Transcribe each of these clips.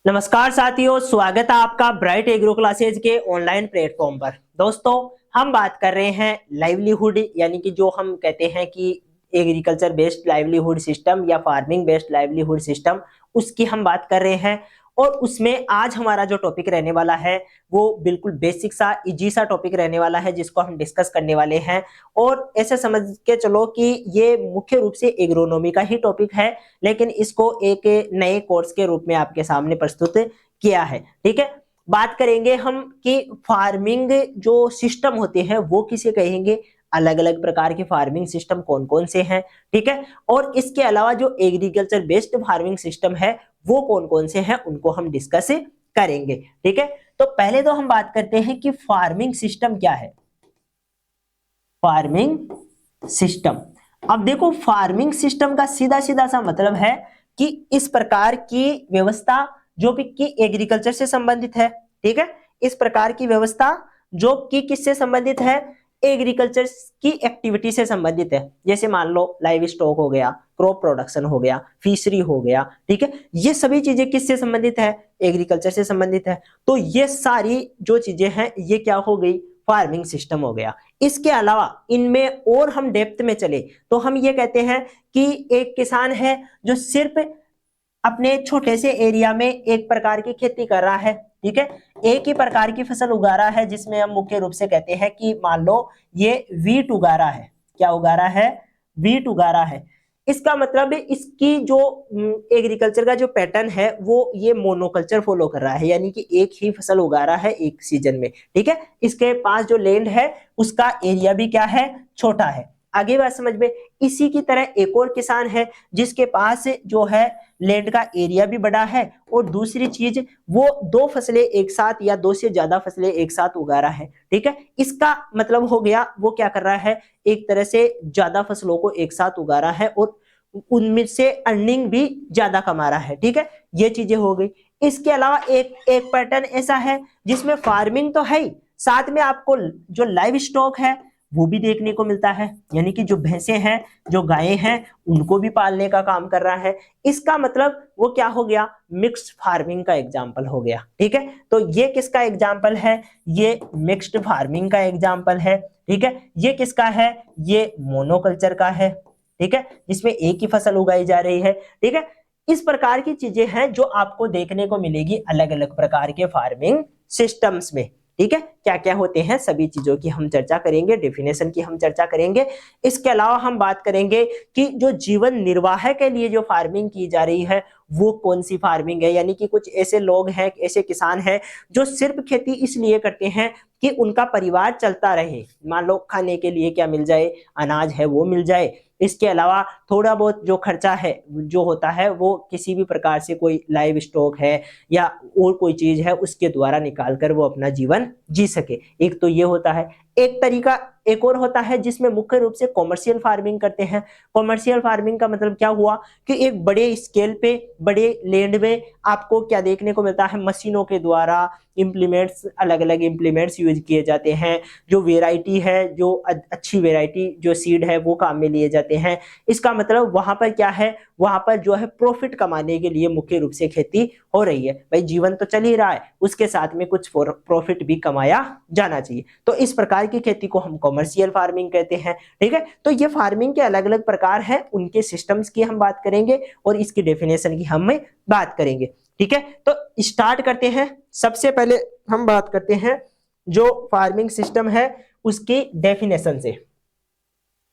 नमस्कार साथियों, स्वागत है आपका ब्राइट एग्रो क्लासेज के ऑनलाइन प्लेटफॉर्म पर। दोस्तों, हम बात कर रहे हैं लाइवलीहुड यानी कि जो हम कहते हैं कि एग्रीकल्चर बेस्ड लाइवलीहुड सिस्टम या फार्मिंग बेस्ड लाइवलीहुड सिस्टम, उसकी हम बात कर रहे हैं। और उसमें आज हमारा जो टॉपिक रहने वाला है वो बिल्कुल बेसिक सा इजी सा टॉपिक रहने वाला है, जिसको हम डिस्कस करने वाले हैं। और ऐसे समझ के चलो कि ये मुख्य रूप से एग्रोनॉमी का ही टॉपिक है, लेकिन इसको एक नए कोर्स के रूप में आपके सामने प्रस्तुत किया है। ठीक है, बात करेंगे हम कि फार्मिंग जो सिस्टम होते हैं वो किसे कहेंगे, अलग अलग प्रकार के फार्मिंग सिस्टम कौन कौन से हैं। ठीक है, और इसके अलावा जो एग्रीकल्चर बेस्ड फार्मिंग सिस्टम है वो कौन कौन से हैं, उनको हम डिस्कस करेंगे। ठीक है, तो पहले तो हम बात करते हैं कि फार्मिंग सिस्टम क्या है। फार्मिंग सिस्टम, अब देखो, फार्मिंग सिस्टम का सीधा सीधा सा मतलब है कि इस प्रकार की व्यवस्था जो भी कि एग्रीकल्चर से संबंधित है। ठीक है, इस प्रकार की व्यवस्था जो कि किससे संबंधित है, एग्रीकल्चर की एक्टिविटी से संबंधित है। जैसे मान लो लाइव स्टॉक हो गया, क्रॉप प्रोडक्शन हो गया, फिशरी हो गया। ठीक है, ये सभी चीजें किससे संबंधित है, एग्रीकल्चर से संबंधित है। तो ये सारी जो चीजें हैं ये क्या हो गई, फार्मिंग सिस्टम हो गया। इसके अलावा इनमें और हम डेप्थ में चले तो हम ये कहते हैं कि एक किसान है जो सिर्फ अपने छोटे से एरिया में एक प्रकार की खेती कर रहा है। ठीक है, एक ही प्रकार की फसल उगा रहा है, जिसमें हम मुख्य रूप से कहते हैं कि मान लो ये वीट उगा रहा है। क्या उगा रहा है, वीट उगा रहा है। इसका मतलब इसकी जो एग्रीकल्चर का जो पैटर्न है वो ये मोनोकल्चर फॉलो कर रहा है, यानी कि एक ही फसल उगा रहा है एक सीजन में। ठीक है, इसके पास जो लैंड है उसका एरिया भी क्या है, छोटा है। आगे बात समझ में। इसी की तरह एक और किसान है जिसके पास जो है लैंड का एरिया भी बड़ा है, और दूसरी चीज वो दो फसलें एक साथ या दो से ज्यादा फसलें एक साथ उगा रहा है। ठीक है, इसका मतलब हो गया वो क्या कर रहा है, एक तरह से ज्यादा फसलों को एक साथ उगा रहा है और उनमें से अर्निंग भी ज्यादा कमा रहा है। ठीक है, ये चीजें हो गई। इसके अलावा एक एक पैटर्न ऐसा है जिसमें फार्मिंग तो है ही, साथ में आपको जो लाइव स्टॉक है वो भी देखने को मिलता है, यानी कि जो भैंसे हैं, जो गायें हैं, उनको भी पालने का काम कर रहा है। इसका मतलब वो क्या हो गया, मिक्स्ड फार्मिंग का एग्जाम्पल हो गया। ठीक है, तो ये किसका एग्जाम्पल है, ये मिक्स्ड फार्मिंग का एग्जाम्पल है। ठीक है, ये किसका है, ये मोनोकल्चर का है। ठीक है, जिसमें एक ही फसल उगाई जा रही है। ठीक है, इस प्रकार की चीजें हैं जो आपको देखने को मिलेगी अलग अलग प्रकार के फार्मिंग सिस्टम्स में। ठीक है, क्या क्या होते हैं सभी चीजों की हम चर्चा करेंगे, डेफिनेशन की हम चर्चा करेंगे। इसके अलावा हम बात करेंगे कि जो जीवन निर्वाह के लिए जो फार्मिंग की जा रही है वो कौन सी फार्मिंग है। यानी कि कुछ ऐसे लोग हैं, ऐसे किसान हैं जो सिर्फ खेती इसलिए करते हैं कि उनका परिवार चलता रहे। मान लो खाने के लिए क्या मिल जाए, अनाज है वो मिल जाए। इसके अलावा थोड़ा बहुत जो खर्चा है जो होता है वो किसी भी प्रकार से कोई लाइव स्टॉक है या और कोई चीज है उसके द्वारा निकाल कर वो अपना जीवन जी सके। एक तो ये होता है। एक तरीका एक और होता है जिसमें मुख्य रूप से कॉमर्शियल फार्मिंग करते हैं। कॉमर्शियल फार्मिंग का मतलब क्या हुआ कि एक बड़े स्केल पे, बड़े लैंड में आपको क्या देखने को मिलता है, मशीनों के द्वारा इम्प्लीमेंट्स, अलग अलग इम्प्लीमेंट्स यूज किए जाते हैं। जो वेराइटी है, जो अच्छी वेराइटी जो सीड है वो काम में लिए जाते हैं। इसका मतलब वहां पर क्या है, वहां पर जो है प्रॉफिट कमाने के लिए मुख्य रूप से खेती हो रही है। भाई जीवन तो चल ही रहा है, उसके साथ में कुछ प्रॉफिट भी कमाया जाना चाहिए। तो इस प्रकार की खेती को हम कॉमर्शियल फार्मिंग कहते हैं। ठीक है, तो ये फार्मिंग के अलग अलग प्रकार हैं, उनके सिस्टम्स की हम बात करेंगे और इसकी डेफिनेशन की हम बात करेंगे। ठीक है, तो स्टार्ट करते हैं। सबसे पहले हम बात करते हैं जो फार्मिंग सिस्टम है उसकी डेफिनेशन से।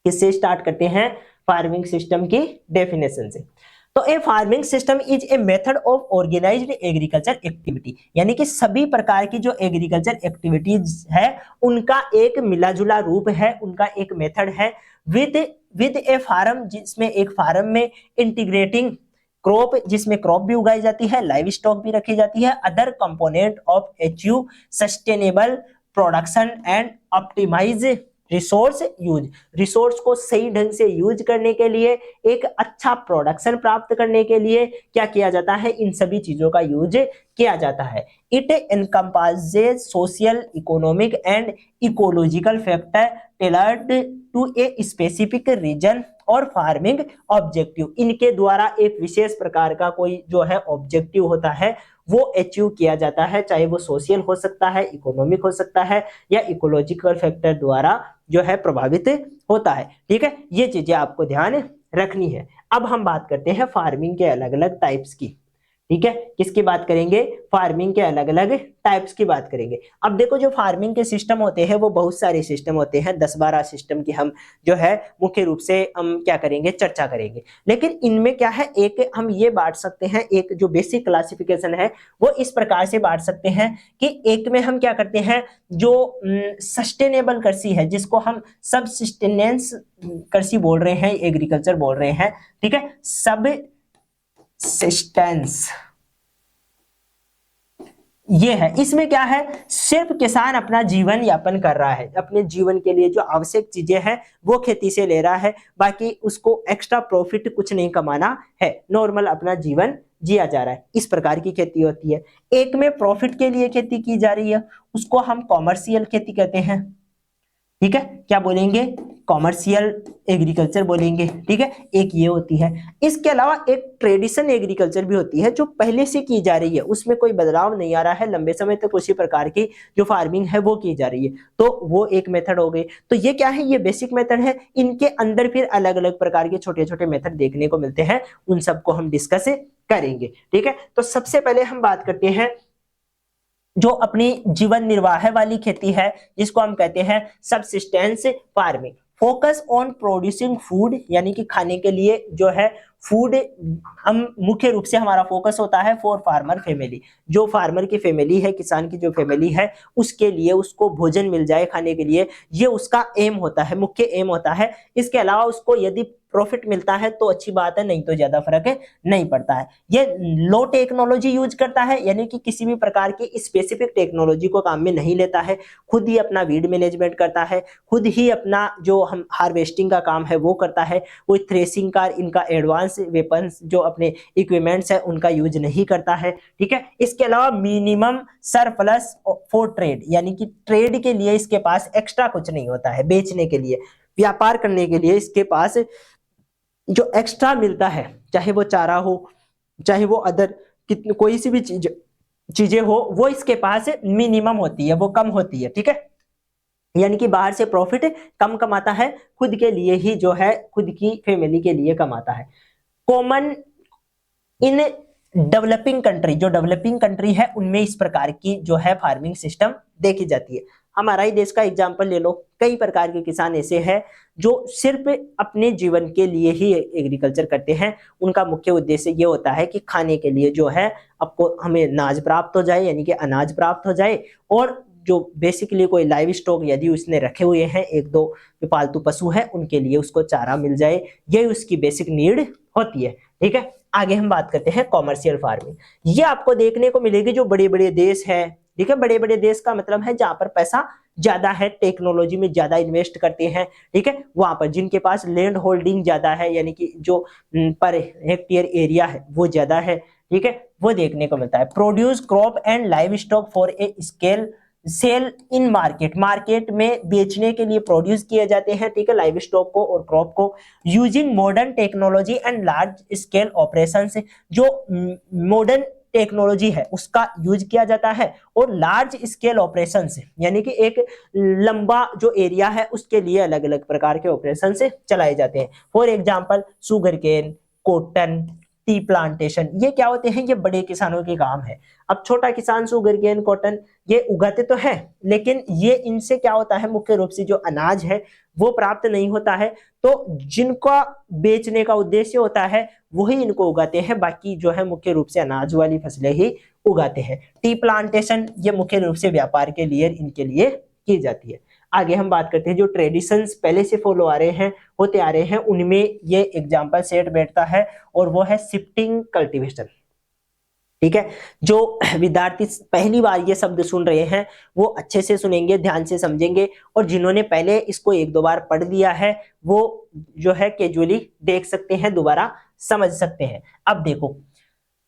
किससे स्टार्ट करते हैं, फार्मिंग सिस्टम की डेफिनेशन से। तो a farming system is a method of organised agriculture activity, यानी कि सभी प्रकार की जो एग्रीकल्चर एक्टिविटीज है उनका एक मिला जुला रूप है, उनका एक मेथड है विद ए फार्म, जिसमें एक फार्म में इंटीग्रेटिंग क्रॉप, जिसमें क्रॉप भी उगाई जाती है, लाइव स्टॉक भी रखी जाती है, other component of achieve sustainable production and optimise resource use. Resource को सही ढंग से यूज करने के लिए, एक अच्छा प्रोडक्शन प्राप्त करने के लिए क्या किया जाता है, इन सभी चीजों का यूज किया जाता है। It encompasses social, economic and ecological factor tailored to a specific region और फार्मिंग ऑब्जेक्टिव। इनके द्वारा एक विशेष प्रकार का कोई जो है ऑब्जेक्टिव होता है वो अचीव किया जाता है, चाहे वो सोशल हो सकता है, इकोनॉमिक हो सकता है, या इकोलॉजिकल फैक्टर द्वारा जो है प्रभावित होता है। ठीक है, ये चीजें आपको ध्यान रखनी है। अब हम बात करते हैं फार्मिंग के अलग अलग टाइप्स की। ठीक है, किसकी बात करेंगे? फार्मिंग के अलग अलग टाइप्स की बात करेंगे। अब देखो, जो फार्मिंग के सिस्टम होते हैं वो बहुत सारे सिस्टम होते हैं, 10-12 सिस्टम की हम जो है मुख्य रूप से हम क्या करेंगे, चर्चा करेंगे। लेकिन इनमें क्या है, एक हम ये बांट सकते हैं, एक जो बेसिक क्लासिफिकेशन है वो इस प्रकार से बांट सकते हैं कि एक में हम क्या करते हैं, जो सस्टेनेबल कृषि है, जिसको हम सबसिस्टेंस कृषि बोल रहे हैं, एग्रीकल्चर बोल रहे हैं। ठीक है, सब सिस्टेंस ये है। इसमें क्या है, सिर्फ किसान अपना जीवन यापन कर रहा है, अपने जीवन के लिए जो आवश्यक चीजें हैं वो खेती से ले रहा है, बाकी उसको एक्स्ट्रा प्रॉफिट कुछ नहीं कमाना है, नॉर्मल अपना जीवन जिया जा रहा है। इस प्रकार की खेती होती है। एक में प्रॉफिट के लिए खेती की जा रही है, उसको हम कॉमर्शियल खेती कहते हैं। ठीक है, क्या बोलेंगे? कॉमर्शियल एग्रीकल्चर बोलेंगे। ठीक है, एक ये होती है। इसके अलावा एक ट्रेडिशन एग्रीकल्चर भी होती है, जो पहले से की जा रही है, उसमें कोई बदलाव नहीं आ रहा है, लंबे समय तक उसी प्रकार की जो फार्मिंग है वो की जा रही है, तो वो एक मेथड हो गई। तो ये क्या है, ये बेसिक मेथड है। इनके अंदर फिर अलग अलग प्रकार के छोटे छोटे मेथड देखने को मिलते हैं, उन सबको हम डिस्कस करेंगे। ठीक है, तो सबसे पहले हम बात करते हैं जो अपनी जीवन निर्वाह वाली खेती है, जिसको हम कहते हैं subsistence farming. Focus on producing food, यानी कि खाने के लिए जो है फूड, हम मुख्य रूप से हमारा फोकस होता है फॉर फार्मर फैमिली। जो फार्मर की फैमिली है, किसान की जो फैमिली है, उसके लिए उसको भोजन मिल जाए खाने के लिए, ये उसका एम होता है, मुख्य एम होता है। इसके अलावा उसको यदि प्रॉफिट मिलता है तो अच्छी बात है, नहीं तो ज्यादा फर्क नहीं पड़ता है। ये लो टेक्नोलॉजी यूज करता है, यानी कि किसी भी प्रकार की स्पेसिफिक टेक्नोलॉजी को काम में नहीं लेता है, खुद ही अपना वीड मैनेजमेंट करता है, खुद ही अपना जो हम हार्वेस्टिंग का काम है वो करता है, कोई थ्रेसिंग का, इनका एडवांस वेपन्स जो अपने इक्विपमेंट्स है उनका यूज नहीं करता है। ठीक है, इसके अलावा मिनिमम सरप्लस फॉर ट्रेड, यानी कि ट्रेड के लिए इसके पास एक्स्ट्रा कुछ नहीं होता है, बेचने के लिए, व्यापार करने के लिए इसके पास जो एक्स्ट्रा मिलता है, चाहे वो चारा हो, चाहे वो अदर कोई सी भी चीजें हो, वो इसके पास मिनिमम होती है, वो कम होती है। ठीक है, यानी कि बाहर से प्रॉफिट कम कमाता है, खुद के लिए ही जो है, खुद की फैमिली के लिए कमाता है। कॉमन इन डेवलपिंग कंट्री, जो डेवलपिंग कंट्री है उनमें इस प्रकार की जो है फार्मिंग सिस्टम देखी जाती है। हमारा ही देश का एग्जांपल ले लो, कई प्रकार के किसान ऐसे हैं जो सिर्फ अपने जीवन के लिए ही एग्रीकल्चर करते हैं। उनका मुख्य उद्देश्य ये होता है कि खाने के लिए जो है आपको हमें अनाज प्राप्त हो जाए, यानी कि अनाज प्राप्त हो जाए, और जो बेसिकली कोई लाइव स्टॉक यदि उसने रखे हुए हैं, एक दो पालतू पशु है, उनके लिए उसको चारा मिल जाए, यही उसकी बेसिक नीड होती है। ठीक है, आगे हम बात करते हैं कॉमर्शियल फार्मिंग। ये आपको देखने को मिलेगी जो बड़े बड़े देश है। ठीक है, बड़े बड़े देश का मतलब है जहां पर पैसा ज्यादा है, टेक्नोलॉजी में ज्यादा इन्वेस्ट करते हैं। ठीक है, वहां पर जिनके पास लैंड होल्डिंग ज्यादा है, यानी कि जो पर हेक्टेयर एरिया है वो ज्यादा है। ठीक है, वो देखने को मिलता है। Produce crop and livestock for a scale sale in market, market में बेचने के लिए प्रोड्यूस किए जाते हैं। ठीक है, लाइव स्टॉक को और क्रॉप को। Using modern technology and large scale operation, जो मॉडर्न टेक्नोलॉजी है उसका यूज किया जाता है, और लार्ज स्केल ऑपरेशन से, यानी कि एक लंबा जो एरिया है उसके लिए अलग अलग प्रकार के ऑपरेशन से चलाए जाते हैं। For example sugar cane, cotton, tea plantation, ये क्या होते हैं, ये बड़े किसानों के काम है। अब छोटा किसान शुगर केन, कॉटन ये उगाते तो है, लेकिन ये इनसे क्या होता है, मुख्य रूप से जो अनाज है वो प्राप्त नहीं होता है, तो जिनका बेचने का उद्देश्य होता है वही इनको उगाते हैं, बाकी जो है मुख्य रूप से अनाज वाली फसलें ही उगाते हैं। टी प्लांटेशन ये मुख्य रूप से व्यापार के लिए इनके लिए की जाती है। आगे हम बात करते हैं जो ट्रेडिशंस पहले से फॉलो आ रहे हैं, होते आ रहे हैं, उनमें ये एग्जांपल सेट बैठता है, और वो है शिफ्टिंग कल्टीवेशन। ठीक है, जो विद्यार्थी पहली बार ये शब्द सुन रहे हैं वो अच्छे से सुनेंगे, ध्यान से समझेंगे, और जिन्होंने पहले इसको एक दो बार पढ़ लिया है वो जो है कैजुअली देख सकते हैं, दोबारा समझ सकते हैं। अब देखो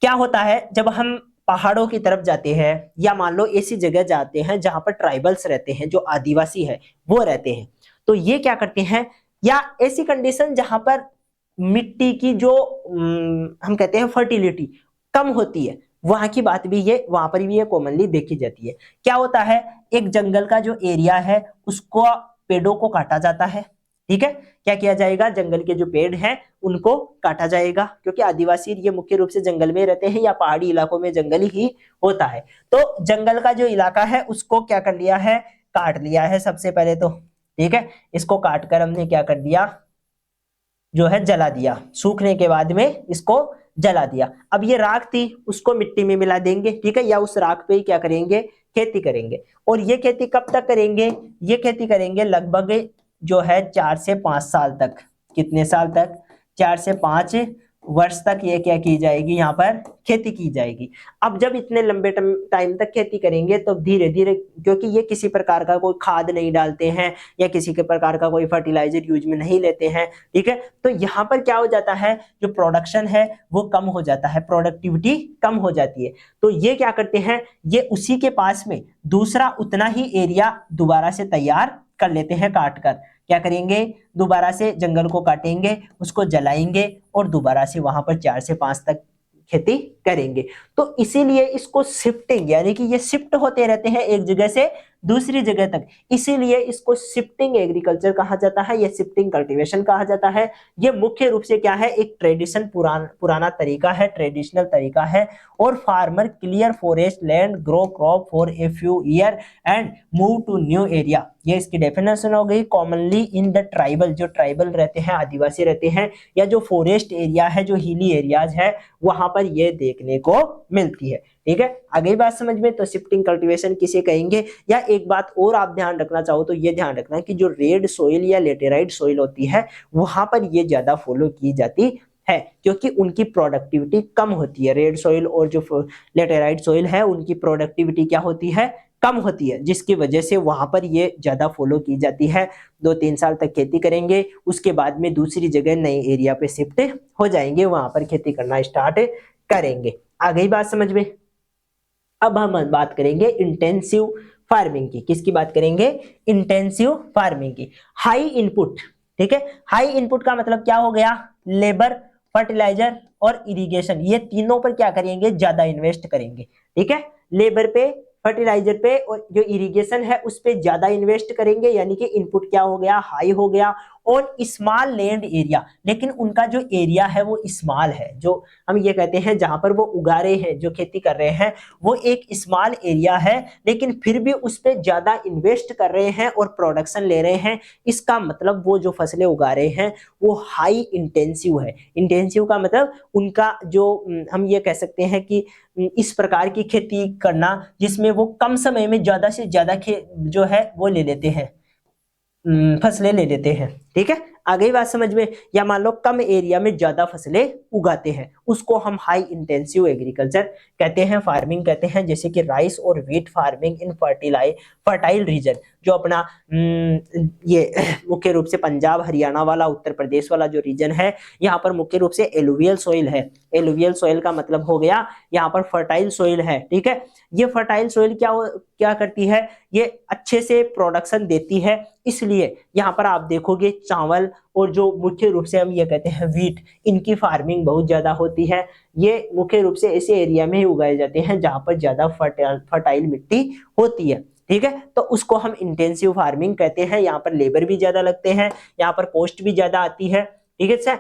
क्या होता है, जब हम पहाड़ों की तरफ जाते हैं, या मान लो ऐसी जगह जाते हैं जहां पर ट्राइबल्स रहते हैं, जो आदिवासी है वो रहते हैं, तो ये क्या करते हैं, या ऐसी कंडीशन जहां पर मिट्टी की जो हम कहते हैं फर्टिलिटी कम होती है, वहां की बात भी ये वहां पर भी ये कॉमनली देखी जाती है। क्या होता है, एक जंगल का जो एरिया है उसको पेड़ों को काटा जाता है, ठीक है। क्या किया जाएगा, जंगल के जो पेड़ हैं उनको काटा जाएगा, क्योंकि आदिवासी ये मुख्य रूप से जंगल में रहते हैं या पहाड़ी इलाकों में जंगल ही होता है। तो जंगल का जो इलाका है उसको क्या कर लिया है, काट लिया है सबसे पहले तो, ठीक है। इसको काट कर हमने क्या कर दिया, जो है जला दिया, सूखने के बाद में इसको जला दिया। अब ये राख थी उसको मिट्टी में मिला देंगे, ठीक है, या उस राख पे ही क्या करेंगे, खेती करेंगे। और ये खेती कब तक करेंगे, ये खेती करेंगे लगभग जो है 4 से 5 साल तक। कितने साल तक, 4 से 5 वर्ष तक ये क्या की जाएगी, यहाँ पर खेती की जाएगी। अब जब इतने लंबे टाइम तक खेती करेंगे तो धीरे धीरे, क्योंकि ये किसी प्रकार का कोई खाद नहीं डालते हैं या किसी के प्रकार का कोई फर्टिलाइजर यूज में नहीं लेते हैं, ठीक है, तो यहाँ पर क्या हो जाता है, जो प्रोडक्शन है वो कम हो जाता है, प्रोडक्टिविटी कम हो जाती है। तो ये क्या करते हैं, ये उसी के पास में दूसरा उतना ही एरिया दोबारा से तैयार कर लेते हैं, काट कर क्या करेंगे, दोबारा से जंगल को काटेंगे, उसको जलाएंगे और दोबारा से वहां पर 4 से 5 तक खेती करेंगे। तो इसीलिए इसको शिफ्टिंग, यानी कि ये शिफ्ट होते रहते हैं एक जगह से दूसरी जगह तक, इसीलिए इसको शिफ्टिंग एग्रीकल्चर कहा जाता है या शिफ्टिंग कल्टीवेशन कहा जाता है। ये मुख्य रूप से क्या है, एक ट्रेडिशन, पुराना तरीका है, ट्रेडिशनल तरीका है। और farmer clear forest land, grow crop for a few year and move to new area, ये इसकी डेफिनेशन हो गई। कॉमनली इन द ट्राइबल, जो ट्राइबल रहते हैं, आदिवासी रहते हैं, या जो फॉरेस्ट एरिया है, जो हिली एरियाज है, वहां पर ये देखने को मिलती है, ठीक है। आगे बात समझ में, तो शिफ्टिंग कल्टीवेशन किसे कहेंगे। या एक बात और आप ध्यान रखना चाहो तो ये ध्यान रखना कि जो रेड सोइल या लेटेराइट सोइल होती है वहां पर ये ज्यादा फॉलो की जाती है, क्योंकि उनकी प्रोडक्टिविटी कम होती है। रेड सोइल और जो लेटेराइट सोइल है उनकी प्रोडक्टिविटी क्या होती है, कम होती है, जिसकी वजह से वहां पर ये ज्यादा फॉलो की जाती है। 2-3 साल तक खेती करेंगे, उसके बाद में दूसरी जगह नए एरिया पे शिफ्ट हो जाएंगे, वहां पर खेती करना स्टार्ट करेंगे। आ गई बात समझ में। अब हम बात करेंगे इंटेंसिव फार्मिंग की। किसकी बात करेंगे, इंटेंसिव फार्मिंग की। हाई इनपुट, ठीक है, हाई इनपुट का मतलब क्या हो गया, लेबर, फर्टिलाइजर और इरिगेशन, ये तीनों पर क्या करेंगे, ज्यादा इन्वेस्ट करेंगे, ठीक है। लेबर पे, फर्टिलाइजर पे और जो इरिगेशन है उस पे ज्यादा इन्वेस्ट करेंगे, यानी कि इनपुट क्या हो गया, हाई हो गया। और स्मॉल लैंड एरिया, लेकिन उनका जो एरिया है वो स्मॉल है, जो हम ये कहते हैं जहां पर वो उगा रहे हैं, जो खेती कर रहे हैं वो एक स्मॉल एरिया है, लेकिन फिर भी उस पर ज्यादा इन्वेस्ट कर रहे हैं और प्रोडक्शन ले रहे हैं। इसका मतलब वो जो फसलें उगा रहे हैं वो हाई इंटेंसिव है। इंटेंसिव का मतलब उनका जो हम ये कह सकते हैं कि इस प्रकार की खेती करना जिसमें वो कम समय में ज्यादा से ज्यादा जो है वो ले लेते हैं, फसलें ले लेते हैं, ठीक है। आ गई बात समझ में। या मान लो कम एरिया में ज्यादा फसलें उगाते हैं, उसको हम हाई इंटेंसिव एग्रीकल्चर कहते हैं, फार्मिंग कहते हैं। जैसे कि राइस और wheat farming in fertile reason, जो अपना ये मुख्य रूप से पंजाब, हरियाणा वाला, उत्तर प्रदेश वाला जो रीजन है, यहाँ पर मुख्य रूप से एलुवियल सोइल है। एलुवियल सोइल का मतलब हो गया यहाँ पर फर्टाइल सोइल है, ठीक है। ये फर्टाइल सोइल क्या करती है, ये अच्छे से प्रोडक्शन देती है, इसलिए यहाँ पर आप देखोगे चावल और जो मुख्य रूप से हम ये कहते हैं व्हीट, इनकी फार्मिंग बहुत ज्यादा होती है। ये मुख्य रूप से ऐसे एरिया में ही उगाए जाते हैं जहां पर ज्यादा फर्टाइल मिट्टी होती है, ठीक है। तो उसको हम इंटेंसिव फार्मिंग कहते हैं। यहाँ पर लेबर भी ज्यादा लगते हैं, यहाँ पर कॉस्ट भी ज्यादा आती है, ठीक है सर।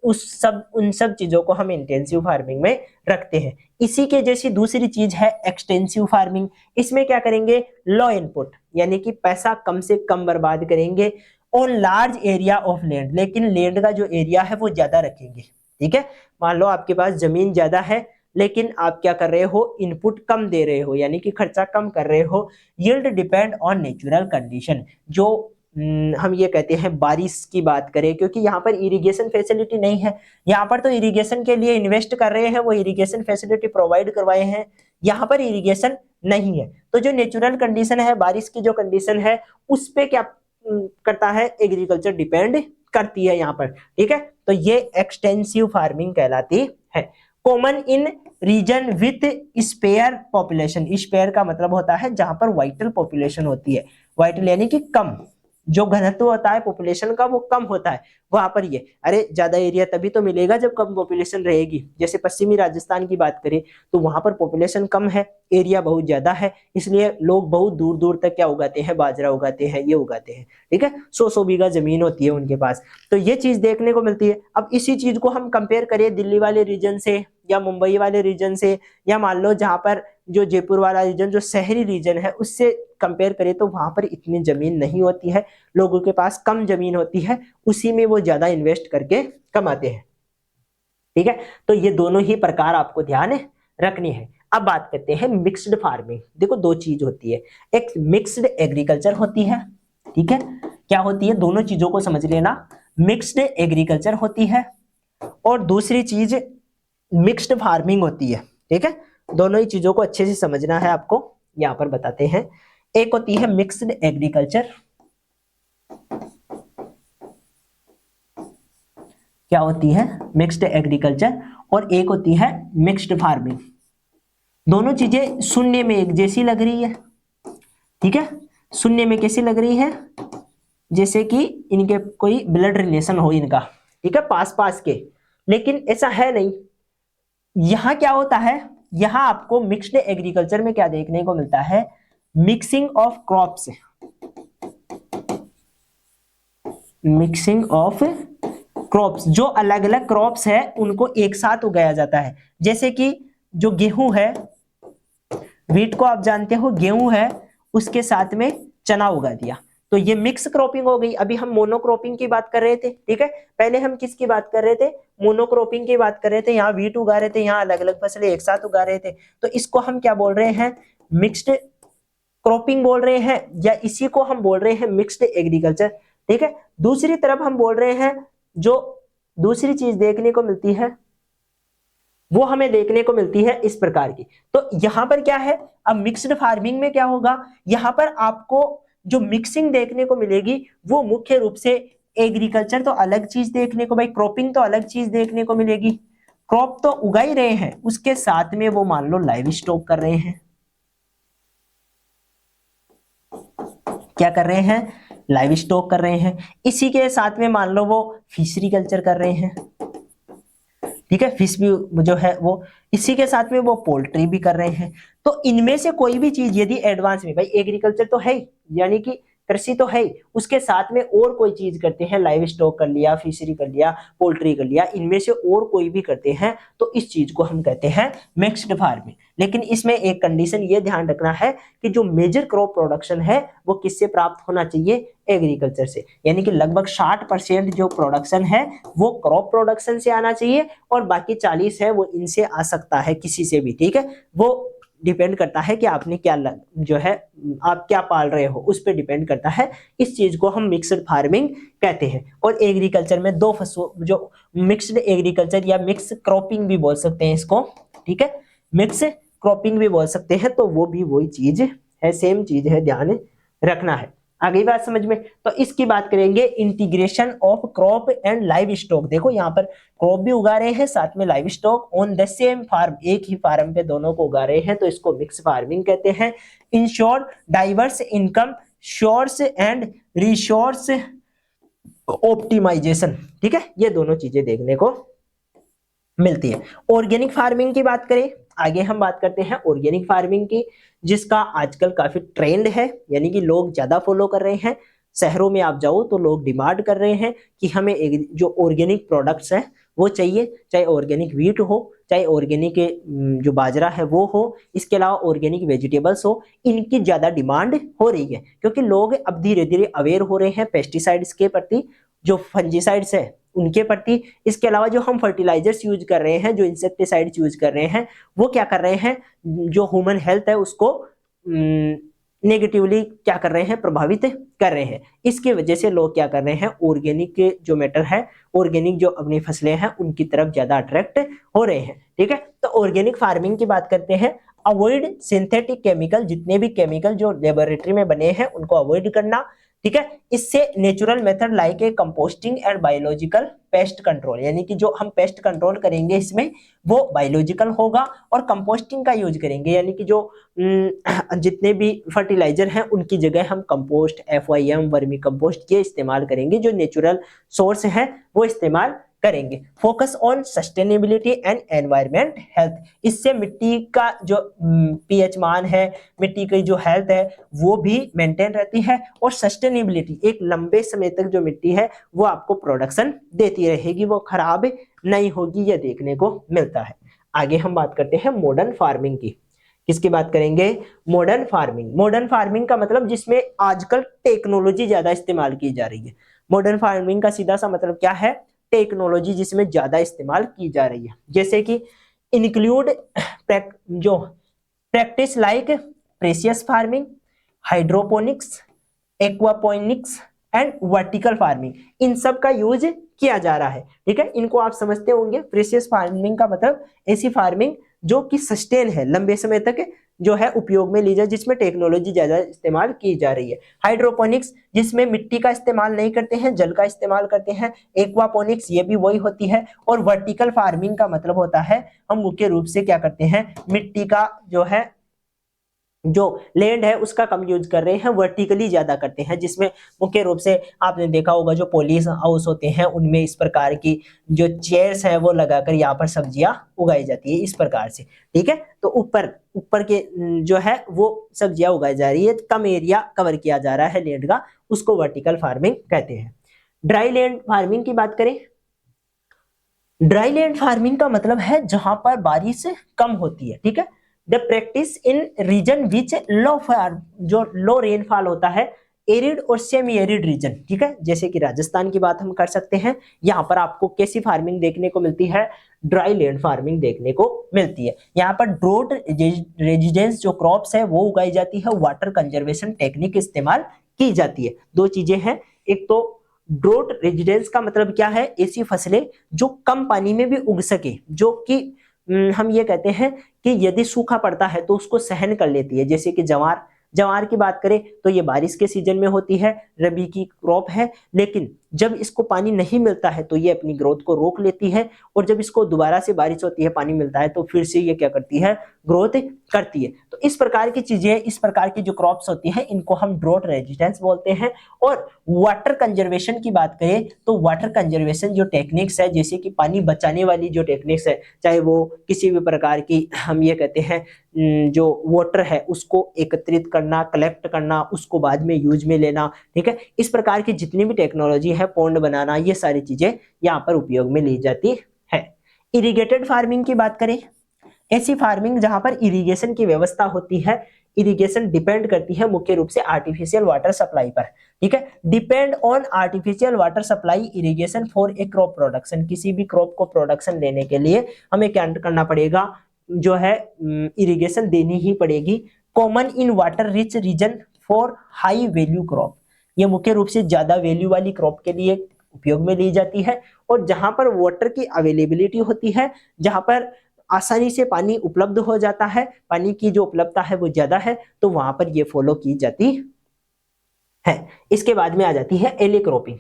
उन सब चीजों को हम इंटेंसिव फार्मिंग में रखते हैं। इसी के जैसी दूसरी चीज है एक्सटेंसिव फार्मिंग। इसमें क्या करेंगे, लो इनपुट, यानी कि पैसा कम से कम बर्बाद करेंगे on large area of land, लेकिन लैंड का जो एरिया है वो ज्यादा रखेंगे, ठीक है। मान लो आपके पास जमीन ज्यादा है लेकिन आप क्या कर रहे हो, इनपुट कम दे रहे हो, यानी कि खर्चा कम कर रहे हो। Yield depend on natural condition, जो हम ये कहते हैं बारिश की बात करें, क्योंकि यहाँ पर इरिगेशन फैसिलिटी नहीं है। यहाँ पर तो इरिगेशन के लिए इन्वेस्ट कर रहे हैं, वो इरिगेशन फैसिलिटी प्रोवाइड करवाए हैं, यहाँ पर इरिगेशन नहीं है। तो जो नेचुरल कंडीशन है, बारिश की जो कंडीशन है, उस पे क्या करता है, एग्रीकल्चर डिपेंड करती है यहाँ पर, ठीक है। तो ये एक्सटेंसिव फार्मिंग कहलाती है। Common in region with spare population. Spare का मतलब होता है जहां पर वाइटल पॉपुलेशन होती है, वाइटल यानी कि कम, जो घनत्व होता है पॉपुलेशन का वो कम होता है वहां पर ये, अरे ज्यादा एरिया तभी तो मिलेगा जब कम पॉपुलेशन रहेगी। जैसे पश्चिमी राजस्थान की बात करें तो वहां पर पॉपुलेशन कम है, एरिया बहुत ज्यादा है, इसलिए लोग बहुत दूर दूर तक क्या उगाते हैं, बाजरा उगाते हैं, ये उगाते हैं, ठीक है। 100-100 बीघा जमीन होती है उनके पास, तो ये चीज देखने को मिलती है। अब इसी चीज को हम कंपेयर करें दिल्ली वाले रीजन से या मुंबई वाले रीजन से, या मान लो जहां पर जो जयपुर वाला रीजन जो शहरी रीजन है उससे कंपेयर करें, तो वहां पर इतनी जमीन नहीं होती है, लोगों के पास कम जमीन होती है, उसी में वो ज्यादा इन्वेस्ट करके कमाते हैं, ठीक है। तो ये दोनों ही प्रकार आपको ध्यान रखनी है। अब बात करते हैं मिक्स्ड फार्मिंग। देखो दो चीज होती है, एक मिक्स्ड एग्रीकल्चर होती है, ठीक है, क्या होती है, दोनों चीजों को समझ लेना, मिक्स्ड एग्रीकल्चर होती है और दूसरी चीज मिक्स्ड फार्मिंग होती है, ठीक है। दोनों ही चीजों को अच्छे से समझना है आपको, यहां पर बताते हैं। एक होती है मिक्स्ड एग्रीकल्चर, क्या होती है, मिक्स्ड एग्रीकल्चर, और एक होती है मिक्स्ड फार्मिंग। दोनों चीजें सुनने में एक जैसी लग रही है, ठीक है, सुनने में कैसी लग रही है, जैसे कि इनके कोई ब्लड रिलेशन हो इनका, ठीक है, पास पास के, लेकिन ऐसा है नहीं। यहां क्या होता है, यहां आपको मिक्स्ड एग्रीकल्चर में क्या देखने को मिलता है, mixing of crops, mixing of crops, जो अलग अलग क्रॉप्स है उनको एक साथ उगाया जाता है। जैसे कि जो गेहूं है, व्हीट को आप जानते हो, गेहूं है, उसके साथ में चना उगा दिया, तो ये मिक्स क्रॉपिंग हो गई। अभी हम मोनोक्रॉपिंग की बात कर रहे थे, ठीक है, पहले हम किसकी बात कर रहे थे, मोनोक्रॉपिंग की बात कर रहे थे, यहाँ व्हीट उगा रहे थे, यहाँ अलग अलग फसलें एक साथ उगा रहे थे, तो इसको हम क्या बोल रहे हैं, मिक्स्ड क्रॉपिंग बोल रहे हैं, या इसी को हम बोल रहे हैं मिक्स्ड एग्रीकल्चर, ठीक है। दूसरी तरफ हम बोल रहे हैं, जो दूसरी चीज देखने को मिलती है वो हमें देखने को मिलती है इस प्रकार की। तो यहां पर क्या है, अब मिक्स्ड फार्मिंग में क्या होगा, यहां पर आपको जो मिक्सिंग देखने को मिलेगी वो मुख्य रूप से एग्रीकल्चर तो अलग चीज देखने को, भाई क्रॉपिंग तो अलग चीज देखने को मिलेगी, क्रॉप तो उगा ही रहे हैं, उसके साथ में वो मान लो लाइव स्टॉक कर रहे हैं, क्या कर रहे हैं, लाइव स्टॉक कर रहे हैं, इसी के साथ में मान लो वो फिशरी कल्चर कर रहे हैं, ठीक है, फिश भी जो है वो, इसी के साथ में वो पोल्ट्री भी कर रहे हैं। तो इनमें से कोई भी चीज यदि एडवांस में, भाई एग्रीकल्चर तो है यानी कि कृषि तो है, उसके साथ में और कोई चीज करते हैं, लाइव स्टॉक कर लिया, फिशरी कर लिया, पोल्ट्री कर लिया, इनमें से और कोई भी करते हैं, तो इस चीज को हम कहते हैं मिक्स्ड फार्मिंग। लेकिन इसमें एक कंडीशन ये ध्यान रखना है कि जो मेजर क्रॉप प्रोडक्शन है वो किससे प्राप्त होना चाहिए, एग्रीकल्चर से, यानी कि लगभग 60% जो प्रोडक्शन है वो क्रॉप प्रोडक्शन से आना चाहिए, और बाकी 40 है वो इनसे आ सकता है, किसी से भी, ठीक है, वो डिपेंड करता है कि आपने क्या जो है आप क्या पाल रहे हो, उस पर डिपेंड करता है। इस चीज को हम मिक्स्ड फार्मिंग कहते हैं। और एग्रीकल्चर में दो फसलों, जो मिक्स्ड एग्रीकल्चर या मिक्स क्रॉपिंग भी बोल सकते हैं इसको, ठीक है, मिक्स क्रॉपिंग भी बोल सकते हैं, तो वो भी वही चीज है, सेम चीज है, ध्यान रखना है। आगे बात समझ में, तो इसकी बात करेंगे, integration of crop and live stock. देखो यहाँ पर क्रॉप भी उगा रहे हैं, साथ में livestock on the same farm, एक ही फार्म पे दोनों को उगा रहे हैं, तो इसको मिक्स फार्मिंग कहते हैं। Ensure diverse income source and resource optimisation, ठीक है, ये दोनों चीजें देखने को मिलती है। ऑर्गेनिक फार्मिंग की बात करें, आगे हम बात करते हैं ऑर्गेनिक फार्मिंग की, जिसका आजकल काफी ट्रेंड है, यानी कि लोग ज्यादा फॉलो कर रहे हैं। शहरों में आप जाओ तो लोग डिमांड कर रहे हैं कि हमें जो ऑर्गेनिक प्रोडक्ट्स हैं वो चाहिए, चाहे ऑर्गेनिक व्हीट हो, चाहे ऑर्गेनिक जो बाजरा है वो हो, इसके अलावा ऑर्गेनिक वेजिटेबल्स हो, इनकी ज्यादा डिमांड हो रही है, क्योंकि लोग अब धीरे धीरे अवेयर हो रहे हैं पेस्टिसाइड्स के प्रति, जो फंजीसाइड्स है उनके प्रति। इसके अलावा जो हम फर्टिलाइजर्स यूज कर रहे हैं, जो इंसेक्टिसाइड्स यूज कर रहे हैं, वो क्या कर रहे हैं, जो ह्यूमन हेल्थ है उसको नेगेटिवली क्या कर रहे हैं, प्रभावित कर रहे हैं। इसकी वजह से लोग क्या कर रहे हैं, ऑर्गेनिक जो मैटर है, ऑर्गेनिक जो अपनी फसलें हैं उनकी तरफ ज्यादा अट्रैक्ट हो रहे हैं, ठीक है। तो ऑर्गेनिक फार्मिंग की बात करते हैं, अवॉइड सिंथेटिक केमिकल, जितने भी केमिकल जो लेबोरेटरी में बने हैं उनको अवॉइड करना, ठीक है। इससे natural method like a composting and biological pest control, यानी कि जो हम पेस्ट कंट्रोल करेंगे इसमें वो बायोलॉजिकल होगा, और कंपोस्टिंग का यूज करेंगे, यानी कि जो जितने भी फर्टिलाइजर हैं उनकी जगह हम कंपोस्ट, FYM, वर्मी कंपोस्ट ये इस्तेमाल करेंगे, जो नेचुरल सोर्स है वो इस्तेमाल करेंगे। Focus on sustainability and environment health, इससे मिट्टी का जो पीएच मान है, मिट्टी की जो हेल्थ है वो भी मेंटेन रहती है, और सस्टेनेबिलिटी, एक लंबे समय तक जो मिट्टी है वो आपको प्रोडक्शन देती रहेगी, वो खराब नहीं होगी, ये देखने को मिलता है। आगे हम बात करते हैं मॉडर्न फार्मिंग की। किसकी बात करेंगे? Modern farming. मॉडर्न फार्मिंग का मतलब जिसमें आजकल टेक्नोलॉजी ज्यादा इस्तेमाल की जा रही है। मॉडर्न फार्मिंग का सीधा सा मतलब क्या है? टेक्नोलॉजी जिसमें ज्यादा इस्तेमाल की जा रही है, जैसे कि इंक्लूड जो practice like precision farming, hydroponics, aquaponics and vertical farming, इन सब का यूज किया जा रहा है। ठीक है, इनको आप समझते होंगे। प्रेसियस फार्मिंग का मतलब ऐसी फार्मिंग जो कि सस्टेन है, लंबे समय तक जो है उपयोग में ली जाए, जिसमें टेक्नोलॉजी ज्यादा इस्तेमाल की जा रही है। हाइड्रोपोनिक्स जिसमें मिट्टी का इस्तेमाल नहीं करते हैं, जल का इस्तेमाल करते हैं। एक्वापोनिक्स ये भी वही होती है। और वर्टिकल फार्मिंग का मतलब होता है हम मुख्य रूप से क्या करते हैं, मिट्टी का जो है जो लैंड है उसका कम यूज कर रहे हैं, वर्टिकली ज्यादा करते हैं, जिसमें मुख्य रूप से आपने देखा होगा जो पॉली हाउस होते हैं उनमें इस प्रकार की जो चेयर्स हैं वो लगाकर यहाँ पर सब्जियां उगाई जाती है इस प्रकार से। ठीक है, तो ऊपर ऊपर के जो है वो सब्जियां उगाई जा रही है, कम एरिया कवर किया जा रहा है लैंड का, उसको वर्टिकल फार्मिंग कहते हैं। ड्राई लैंड फार्मिंग की बात करें, ड्राई लैंड फार्मिंग का मतलब है जहां पर बारिश कम होती है। ठीक है, द प्रैक्टिस इन रीजन विच जो लो रेनफॉल होता है, एरिड और सेमी एरिड रीजन। ठीक है, जैसे कि राजस्थान की बात हम कर सकते हैं। यहाँ पर आपको कैसी फार्मिंग देखने को मिलती है? ड्राई लैंड फार्मिंग देखने को मिलती है। यहाँ पर ड्रोट रेजिडेंस जो क्रॉप्स है वो उगाई जाती है, वाटर कंजर्वेशन टेक्निक इस्तेमाल की जाती है। दो चीजें हैं, एक तो ड्रोट रेजिडेंस का मतलब क्या है? ऐसी फसलें जो कम पानी में भी उग सके, जो कि हम ये कहते हैं कि यदि सूखा पड़ता है तो उसको सहन कर लेती है, जैसे कि ज्वार। ज्वार की बात करें तो ये बारिश के सीजन में होती है, रबी की क्रॉप है, लेकिन जब इसको पानी नहीं मिलता है तो ये अपनी ग्रोथ को रोक लेती है, और जब इसको दोबारा से बारिश होती है, पानी मिलता है, तो फिर से ये क्या करती है? ग्रोथ करती है। तो इस प्रकार की चीजें, इस प्रकार की जो क्रॉप्स होती हैं इनको हम ड्रोट रेजिस्टेंस बोलते हैं। और वाटर कंजर्वेशन की बात करें तो वाटर कंजर्वेशन जो टेक्निक्स है, जैसे कि पानी बचाने वाली जो टेक्निक्स है, चाहे वो किसी भी प्रकार की हम ये कहते हैं जो वाटर है उसको एकत्रित करना, कलेक्ट करना, उसको बाद में यूज में लेना। ठीक है, इस प्रकार की जितनी भी टेक्नोलॉजी है, पॉन्ड बनाना, ये सारी चीजें यहाँ पर उपयोग में ली जाती है। इरिगेटेड फार्मिंग की बात करें, ऐसी फार्मिंग जहां पर इरिगेशन की व्यवस्था होती है। इरिगेशन डिपेंड करती है मुख्य रूप से आर्टिफिशियल वाटर सप्लाई पर। ठीक है, depend on artificial water supply irrigation for a crop production, किसी भी क्रॉप को प्रोडक्शन लेने के लिए हमें क्या करना पड़ेगा? जो है इरिगेशन देनी ही पड़ेगी। Common in water rich region for high value crop, ये मुख्य रूप से ज्यादा वैल्यू वाली क्रॉप के लिए उपयोग में ली जाती है। और जहां पर वाटर की अवेलेबिलिटी होती है, जहां पर आसानी से पानी उपलब्ध हो जाता है, पानी की जो उपलब्धता है वो ज्यादा है, तो वहां पर ये फॉलो की जाती है। इसके बाद में आ जाती है एले क्रॉपिंग।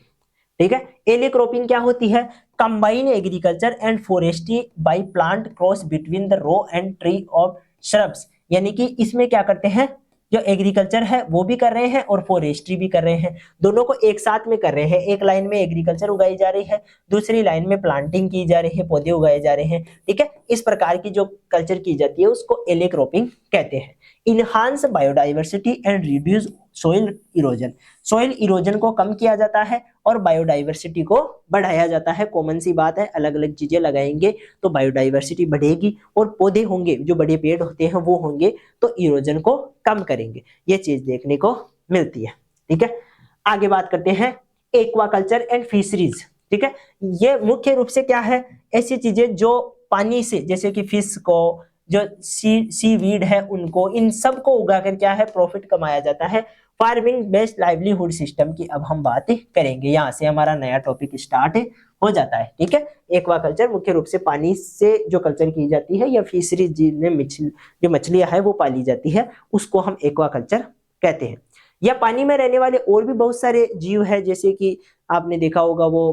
ठीक है, एले क्रॉपिंग क्या होती है? Combine agriculture and forestry by plant cross between the row and tree of shrubs, यानी कि इसमें क्या करते हैं? जो एग्रीकल्चर है वो भी कर रहे हैं और फॉरेस्ट्री भी कर रहे हैं, दोनों को एक साथ में कर रहे हैं। एक लाइन में एग्रीकल्चर उगाई जा रही है, दूसरी लाइन में प्लांटिंग की जा रही है, पौधे उगाए जा रहे हैं। ठीक है, इस प्रकार की जो कल्चर की जाती है उसको एले क्रॉपिंग कहते हैं। Enhance biodiversity and reduce soil erosion, soil erosion को कम किया जाता है और बायोडाइवर्सिटी को बढ़ाया जाता है। कॉमन सी बात है, अलग अलग चीजें लगाएंगे तो बायोडाइवर्सिटी बढ़ेगी, और पौधे होंगे, जो बड़े पेड़ होते हैं वो होंगे तो इरोजन को कम करेंगे। ये चीज देखने को मिलती है। ठीक है, आगे बात करते हैं एक्वाकल्चर एंड फिशरीज। ठीक है, ये मुख्य रूप से क्या है? ऐसी चीजें जो पानी से, जैसे कि फिश को, जो सी वीड है उनको, इन सब को उगा कर क्या है? प्रॉफिट कमाया जाता है। फार्मिंग बेस्ड लाइवलीहुड सिस्टम की अब हम बात करेंगे, यहाँ से हमारा नया टॉपिक स्टार्ट हो जाता है। ठीक है, एक्वाकल्चर मुख्य रूप से पानी से जो कल्चर की जाती है, या फिशरीज जिनमें जो मछलियां है वो पाली जाती है, उसको हम एक्वाकल्चर कहते हैं। या पानी में रहने वाले और भी बहुत सारे जीव है, जैसे कि आपने देखा होगा वो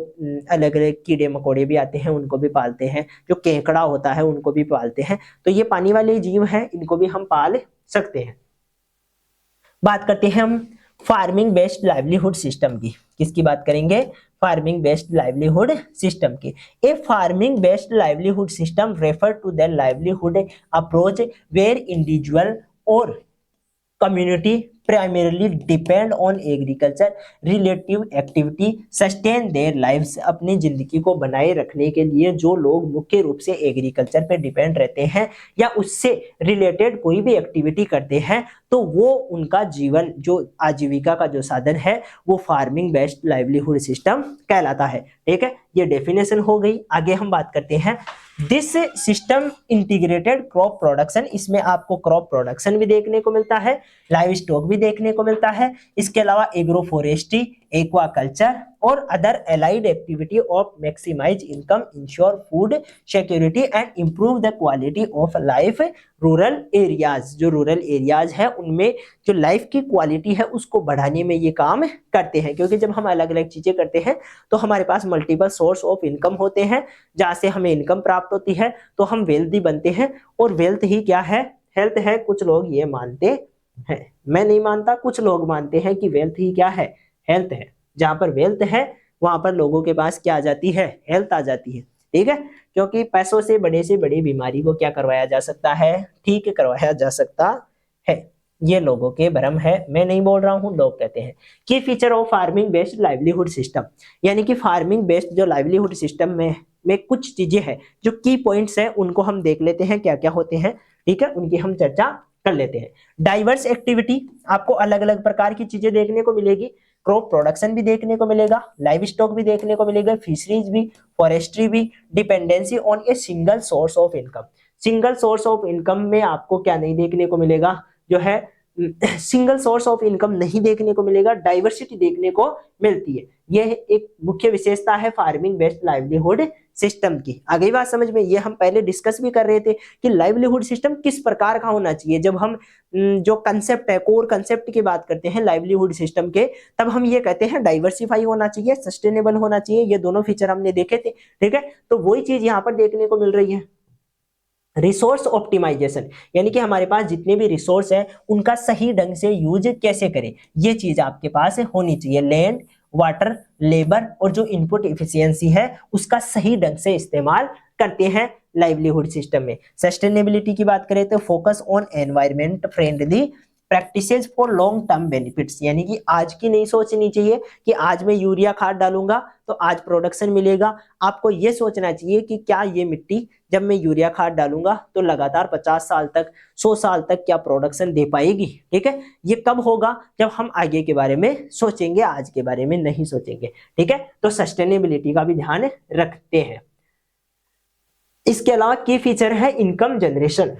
अलग अलग कीड़े मकोड़े भी आते हैं, उनको भी पालते हैं, जो केकड़ा होता है उनको भी पालते हैं। तो ये पानी वाले जीव हैं, इनको भी हम पाल सकते हैं। बात करते हैं हम फार्मिंग बेस्ड लाइवलीहुड सिस्टम की। किसकी बात करेंगे? फार्मिंग बेस्ड लाइवलीहुड सिस्टम की। A farming based livelihood system refer to the livelihood approach where individual और community primarily depend on agriculture relative activity sustain their lives। अपनी जिंदगी को बनाए रखने के लिए जो लोग मुख्य रूप से एग्रीकल्चर पे डिपेंड रहते हैं या उससे रिलेटेड कोई भी एक्टिविटी करते हैं, तो वो उनका जीवन जो आजीविका का जो साधन है वो फार्मिंग बेस्ड लाइवलीहुड सिस्टम कहलाता है। ठीक है, ये डेफिनेशन हो गई। आगे हम बात करते हैं this system integrated crop production. इसमें आपको क्रॉप प्रोडक्शन भी देखने को मिलता है, लाइव स्टॉक भी देखने को मिलता है, इसके अलावा एग्रो फॉरेस्ट्री, एक्वाकल्चर और other allied activity of maximise income, ensure food security and improve the quality of life rural areas. जो रूरल एरियाज है उनमें जो लाइफ की क्वालिटी है उसको बढ़ाने में ये काम करते हैं, क्योंकि जब हम अलग अलग चीजें करते हैं तो हमारे पास मल्टीपल सोर्स ऑफ इनकम होते हैं, जहां से हमें इनकम प्राप्त होती है, तो हम वेल्थी बनते हैं। और वेल्थ ही क्या है? हेल्थ है। कुछ लोग ये मानते हैं, मैं नहीं मानता, कुछ लोग मानते हैं कि वेल्थ ही क्या है? हेल्थ है। जहां पर वेल्थ है वहां पर लोगों के पास क्या आ जाती है? हेल्थ आ जाती है। ठीक है, क्योंकि पैसों से बड़ी बीमारी को क्या करवाया जा सकता है? ठीक करवाया जा सकता है। ये लोगों के भ्रम है, मैं नहीं बोल रहा हूं, लोग कहते हैं। की feature of farming based livelihood system, यानी कि फार्मिंग बेस्ड जो लाइवलीहुड सिस्टम में कुछ चीजें हैं जो की पॉइंट्स हैं, उनको हम देख लेते हैं क्या क्या होते हैं। ठीक है, उनकी हम चर्चा कर लेते हैं। डाइवर्स एक्टिविटी, आपको अलग अलग प्रकार की चीजें देखने को मिलेगी। क्रॉप प्रोडक्शन भी देखने को मिलेगा, लाइव स्टॉक भी देखने को मिलेगा, फिशरीज भी, फॉरेस्ट्री भी, dependency on a single source of income. Single source of income में आपको क्या नहीं देखने को मिलेगा? जो है सिंगल सोर्स ऑफ इनकम नहीं देखने को मिलेगा, डाइवर्सिटी देखने को मिलती है। यह एक मुख्य विशेषता है फार्मिंग बेस्ड लाइवलीहुड सिस्टम की। आ गई बात समझ में? ये हम पहले डिस्कस भी कर रहे थे कि लाइवलीहुड सिस्टम किस प्रकार का होना चाहिए। जब हम जो कंसेप्ट है, कोर कंसेप्ट की बात करते हैं लाइवलीहुड सिस्टम के, तब हम ये कहते हैं डाइवर्सिफाई होना चाहिए, सस्टेनेबल होना चाहिए। ये दोनों फीचर हमने देखे थे। ठीक है, तो वही चीज यहाँ पर देखने को मिल रही है। रिसोर्स ऑप्टिमाइजेशन, यानी कि हमारे पास जितने भी रिसोर्स हैं उनका सही ढंग से यूज कैसे करें, ये चीज आपके पास होनी चाहिए। लैंड, वाटर, लेबर और जो इनपुट इफिशियंसी है उसका सही ढंग से इस्तेमाल करते हैं लाइवलीहुड सिस्टम में। सस्टेनेबिलिटी की बात करें तो focus on environment friendly practices for long term benefits, यानी कि आज की नहीं सोचनी चाहिए कि आज मैं यूरिया खाद डालूंगा तो आज प्रोडक्शन मिलेगा। आपको ये सोचना चाहिए कि क्या ये मिट्टी जब मैं यूरिया खाद डालूंगा तो लगातार 50 साल तक, 100 साल तक क्या प्रोडक्शन दे पाएगी। ठीक है, ये कब होगा? जब हम आगे के बारे में सोचेंगे, आज के बारे में नहीं सोचेंगे। ठीक है, तो सस्टेनेबिलिटी का भी ध्यान रखते हैं। इसके अलावा की फीचर है इनकम जनरेशन।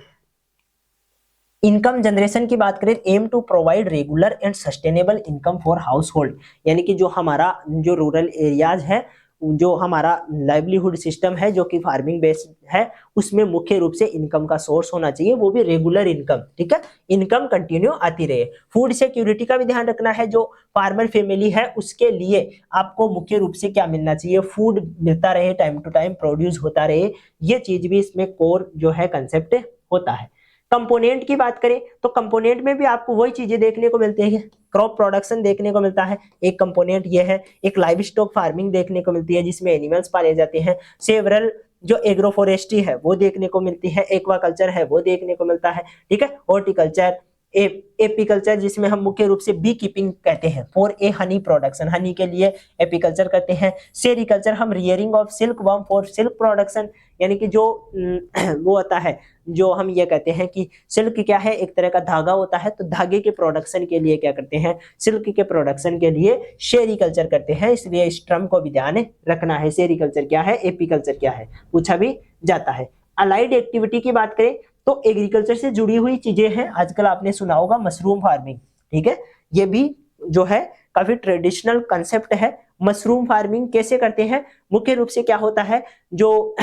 इनकम जनरेशन की बात करें, aim to provide regular and sustainable income for household, यानी कि जो हमारा जो रूरल एरियाज है, जो हमारा लाइवलीहुड सिस्टम है जो कि फार्मिंग बेस्ड है, उसमें मुख्य रूप से इनकम का सोर्स होना चाहिए, वो भी रेगुलर इनकम। ठीक है, इनकम कंटिन्यू आती रहे। फूड सिक्योरिटी का भी ध्यान रखना है। जो फार्मर फैमिली है उसके लिए आपको मुख्य रूप से क्या मिलना चाहिए? फूड मिलता रहे, टाइम टू टाइम प्रोड्यूस होता रहे। ये चीज भी इसमें कोर जो है कंसेप्ट होता है। कंपोनेंट की बात करें तो कंपोनेंट में भी आपको वही चीजें देखने को मिलती है। क्रॉप प्रोडक्शन देखने को मिलता है, एक कंपोनेंट ये है। एक लाइव स्टॉक फार्मिंग देखने को मिलती है जिसमें एनिमल्स पाले जाते हैं। सेवरल जो एग्रो फॉरेस्ट्री है वो देखने को मिलती है। एक्वाकल्चर है वो देखने को मिलता है। ठीक है, हॉर्टिकल्चर, एपीकल्चर जिसमें हम मुख्य रूप से बी कीपिंग कहते हैं, for a honey production, Honey के लिए एपीकल्चर करते हैं। सेरिकल्चर हम rearing of silk worm for silk production, यानी कि जो वो होता है, जो हम ये कहते हैं कि सिल्क क्या है? एक तरह का धागा होता है, तो धागे के प्रोडक्शन के लिए क्या करते हैं? सिल्क के प्रोडक्शन के लिए सेरिकल्चर करते हैं। इसलिए इस टर्म को भी ध्यान रखना है। सेरिकल्चर क्या है, एपीकल्चर क्या है, पूछा भी जाता है। अलाइड एक्टिविटी की बात करें तो एग्रीकल्चर से जुड़ी हुई चीजें हैं। आजकल आपने सुना होगा मशरूम फार्मिंग। ठीक है, ये भी जो है काफी ट्रेडिशनल कंसेप्ट है। मशरूम फार्मिंग कैसे करते हैं, मुख्य रूप से क्या होता है, जो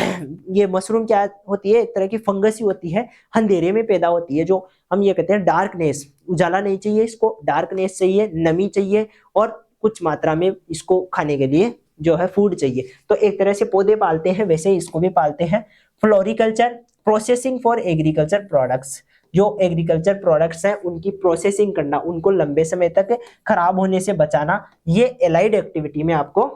ये मशरूम क्या होती है, एक तरह की फंगस ही होती है, अंधेरे में पैदा होती है, जो हम ये कहते हैं डार्कनेस, उजाला नहीं चाहिए इसको, डार्कनेस चाहिए, नमी चाहिए और कुछ मात्रा में इसको खाने के लिए जो है फूड चाहिए। तो एक तरह से पौधे पालते हैं वैसे ही इसको भी पालते हैं। Floriculture, processing for agriculture products, जो एग्रीकल्चर प्रोडक्ट्स हैं उनकी प्रोसेसिंग करना, उनको लंबे समय तक खराब होने से बचाना, ये एलाइड एक्टिविटी में आपको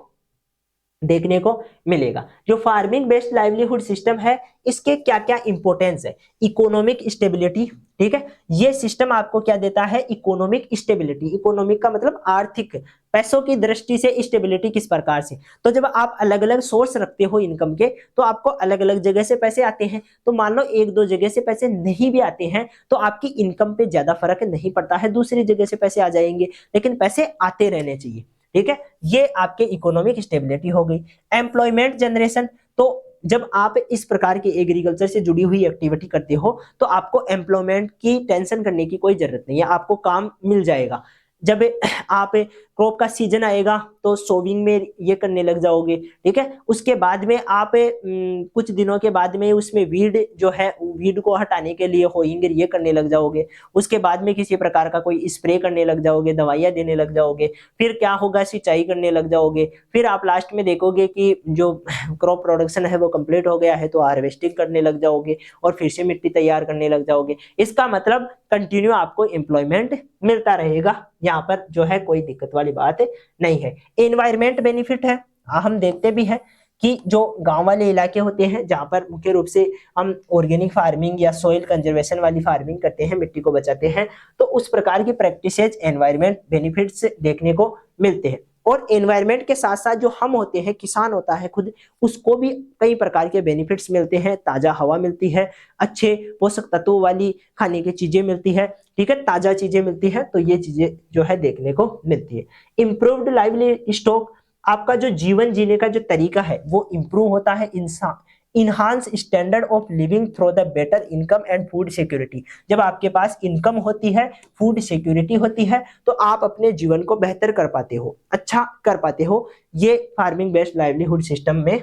देखने को मिलेगा। जो फार्मिंग बेस्ड लाइवलीहुड सिस्टम है इसके क्या क्या इंपॉर्टेंस है, इकोनॉमिक स्टेबिलिटी, ठीक है, ये सिस्टम आपको क्या देता है, इकोनॉमिक स्टेबिलिटी, इकोनॉमिक का मतलब आर्थिक, पैसों की दृष्टि से स्टेबिलिटी किस प्रकार से, तो जब आप अलग अलग सोर्स रखते हो इनकम के तो आपको अलग अलग जगह से पैसे आते हैं, तो मान लो एक दो जगह से पैसे नहीं भी आते हैं तो आपकी इनकम पे ज्यादा फर्क नहीं पड़ता है, दूसरी जगह से पैसे आ जाएंगे, लेकिन पैसे आते रहने चाहिए, ठीक है, ये आपके इकोनॉमिक स्टेबिलिटी हो गई। एम्प्लॉयमेंट जनरेशन, तो जब आप इस प्रकार की एग्रीकल्चर से जुड़ी हुई एक्टिविटी करते हो तो आपको एम्प्लॉयमेंट की टेंशन करने की कोई जरूरत नहीं है, आपको काम मिल जाएगा। जब आप क्रॉप का सीजन आएगा तो सोविंग में ये करने लग जाओगे, ठीक है, उसके बाद में आप कुछ दिनों के बाद में उसमें वीड जो है, वीड को हटाने के लिए होइंग ये करने लग जाओगे, उसके बाद में किसी प्रकार का कोई स्प्रे करने लग जाओगे, दवाइयां देने लग जाओगे, फिर क्या होगा, सिंचाई करने लग जाओगे, फिर आप लास्ट में देखोगे कि जो क्रॉप प्रोडक्शन है वो कंप्लीट हो गया है तो हार्वेस्टिंग करने लग जाओगे और फिर से मिट्टी तैयार करने लग जाओगे। इसका मतलब कंटिन्यू आपको एम्प्लॉयमेंट मिलता रहेगा, यहाँ पर जो है कोई दिक्कत वाली बात नहीं है। एनवायरमेंट बेनिफिट है, हम देखते भी हैं कि जो गांव वाले इलाके होते हैं जहां पर मुख्य रूप से हम ऑर्गेनिक फार्मिंग या सॉइल कंजर्वेशन वाली फार्मिंग करते हैं, मिट्टी को बचाते हैं, तो उस प्रकार की प्रैक्टिसेज एनवायरमेंट बेनिफिट्स देखने को मिलते हैं। और एनवायरमेंट के साथ साथ जो हम होते हैं, किसान होता है खुद, उसको भी कई प्रकार के बेनिफिट्स मिलते हैं, ताजा हवा मिलती है, अच्छे पोषक तत्वों वाली खाने की चीजें मिलती है, ठीक है, ताजा चीजें मिलती है, तो ये चीजें जो है देखने को मिलती है। इंप्रूव्ड लाइवली स्टॉक, आपका जो जीवन जीने का जो तरीका है वो इंप्रूव होता है, इंसान enhance standard of living through the better income and food security, जब आपके पास इनकम होती है, फूड सिक्योरिटी होती है, तो आप अपने जीवन को बेहतर कर पाते हो, अच्छा कर पाते हो, ये फार्मिंग बेस्ड लाइवलीहुड सिस्टम में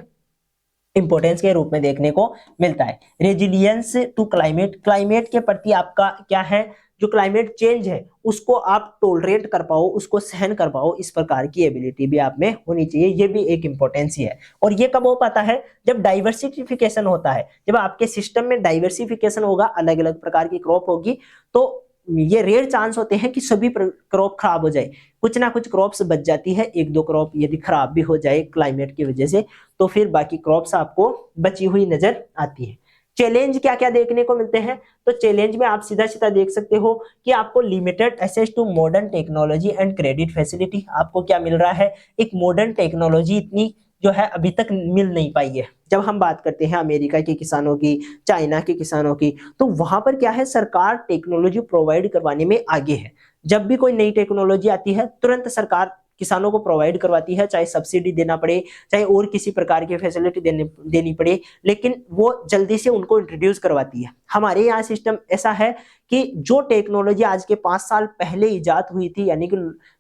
इंपॉर्टेंस के रूप में देखने को मिलता है। रेजिलियंस टू क्लाइमेट, क्लाइमेट के प्रति आपका क्या है, जो क्लाइमेट चेंज है उसको आप टॉलरेट कर पाओ, उसको सहन कर पाओ, इस प्रकार की एबिलिटी भी आप में होनी चाहिए, ये भी एक इंपॉर्टेंस ही है। और ये कब हो पाता है, जब डाइवर्सिफिकेशन होता है, जब आपके सिस्टम में डाइवर्सिफिकेशन होगा, अलग अलग प्रकार की क्रॉप होगी, तो ये रेयर चांस होते हैं कि सभी क्रॉप खराब हो जाए, कुछ ना कुछ क्रॉप्स बच जाती है, एक दो क्रॉप यदि खराब भी हो जाए क्लाइमेट की वजह से तो फिर बाकी क्रॉप्स आपको बची हुई नजर आती है। चैलेंज क्या क्या देखने को मिलते हैं, तो चैलेंज में आप सीधा सीधा देख सकते हो कि आपको limited access to modern technology and credit facility, आपको क्या मिल रहा है, एक मॉडर्न टेक्नोलॉजी इतनी जो है अभी तक मिल नहीं पाई है। जब हम बात करते हैं अमेरिका के किसानों की, चाइना के किसानों की, तो वहां पर क्या है, सरकार टेक्नोलॉजी प्रोवाइड करवाने में आगे है, जब भी कोई नई टेक्नोलॉजी आती है तुरंत सरकार किसानों को प्रोवाइड करवाती है, चाहे सब्सिडी देना पड़े, चाहे और किसी प्रकार की फैसिलिटी देनी पड़े, लेकिन वो जल्दी से उनको इंट्रोड्यूस करवाती है। हमारे यहाँ सिस्टम ऐसा है कि जो टेक्नोलॉजी आज के 5 साल पहले इजाद हुई थी, यानी कि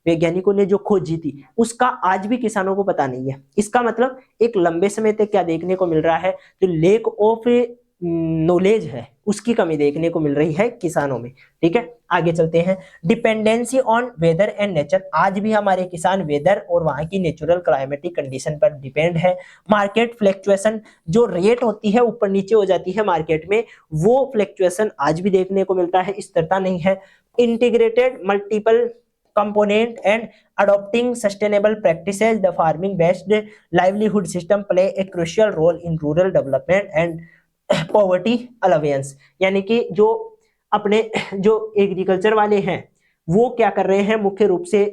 वैज्ञानिकों ने जो खोजी थी, उसका आज भी किसानों को पता नहीं है। इसका मतलब एक लंबे समय तक क्या देखने को मिल रहा है, जो लेक ऑफ नॉलेज है उसकी कमी देखने को मिल रही है किसानों में, ठीक है। आगे चलते हैं, dependency on whether and nature, आज भी हमारे किसान वेदर और वहां की नेचुरल क्लाइमेटिक कंडीशन पर डिपेंड है। मार्केट फ्लक्चुएशन, जो रेट होती है ऊपर नीचे हो जाती है मार्केट में, वो फ्लक्चुएशन आज भी देखने को मिलता है, स्थिरता नहीं है। Integrated multiple component and adopting sustainable practices, the farming based livelihood system play a crucial role in rural development and poverty alleviance, यानी कि जो अपने जो एग्रीकल्चर वाले हैं वो क्या कर रहे हैं, मुख्य रूप से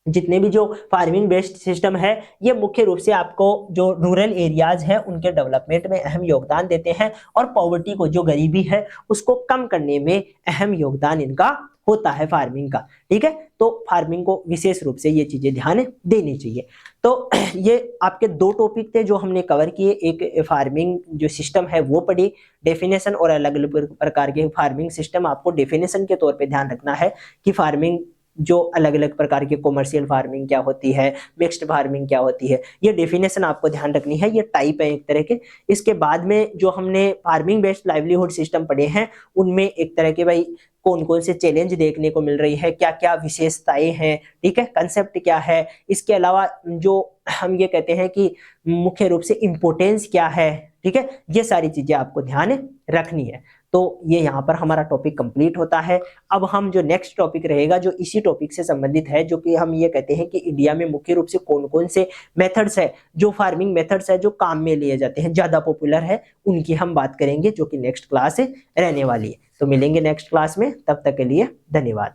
जितने भी जो फार्मिंग बेस्ड सिस्टम है ये मुख्य रूप से आपको जो रूरल एरियाज हैं उनके डेवलपमेंट में अहम योगदान देते हैं और पॉवर्टी को, जो गरीबी है उसको कम करने में अहम योगदान इनका होता है फार्मिंग का, ठीक है। तो फार्मिंग को विशेष रूप से ये चीजें ध्यान देनी चाहिए। तो ये आपके दो टॉपिक थे जो हमने कवर किए, एक फार्मिंग जो सिस्टम है वो पढ़ी, डेफिनेशन और अलग अलग प्रकार के फार्मिंग सिस्टम, आपको डेफिनेशन के तौर पे ध्यान रखना है कि फार्मिंग जो अलग अलग प्रकार के कॉमर्शियल फार्मिंग क्या होती है, मिक्स्ड फार्मिंग क्या होती है, ये डेफिनेशन आपको ध्यान रखनी है, ये टाइप है एक तरह के। इसके बाद में जो हमने फार्मिंग बेस्ड लाइवलीहुड सिस्टम पढ़े हैं उनमें एक तरह के भाई कौन कौन से चैलेंज देखने को मिल रही है, क्या क्या विशेषताएं हैं, ठीक है, कंसेप्ट क्या है, इसके अलावा जो हम ये कहते हैं कि मुख्य रूप से इंपोर्टेंस क्या है, ठीक है, ये सारी चीजें आपको ध्यान रखनी है। तो ये यहाँ पर हमारा टॉपिक कंप्लीट होता है। अब हम जो नेक्स्ट टॉपिक रहेगा जो इसी टॉपिक से संबंधित है, जो कि हम ये कहते हैं कि इंडिया में मुख्य रूप से कौन कौन से मेथड्स है, जो फार्मिंग मेथड्स है जो काम में लिए जाते हैं, ज्यादा पॉपुलर है, उनकी हम बात करेंगे, जो कि नेक्स्ट क्लास रहने वाली है। तो मिलेंगे नेक्स्ट क्लास में, तब तक के लिए धन्यवाद।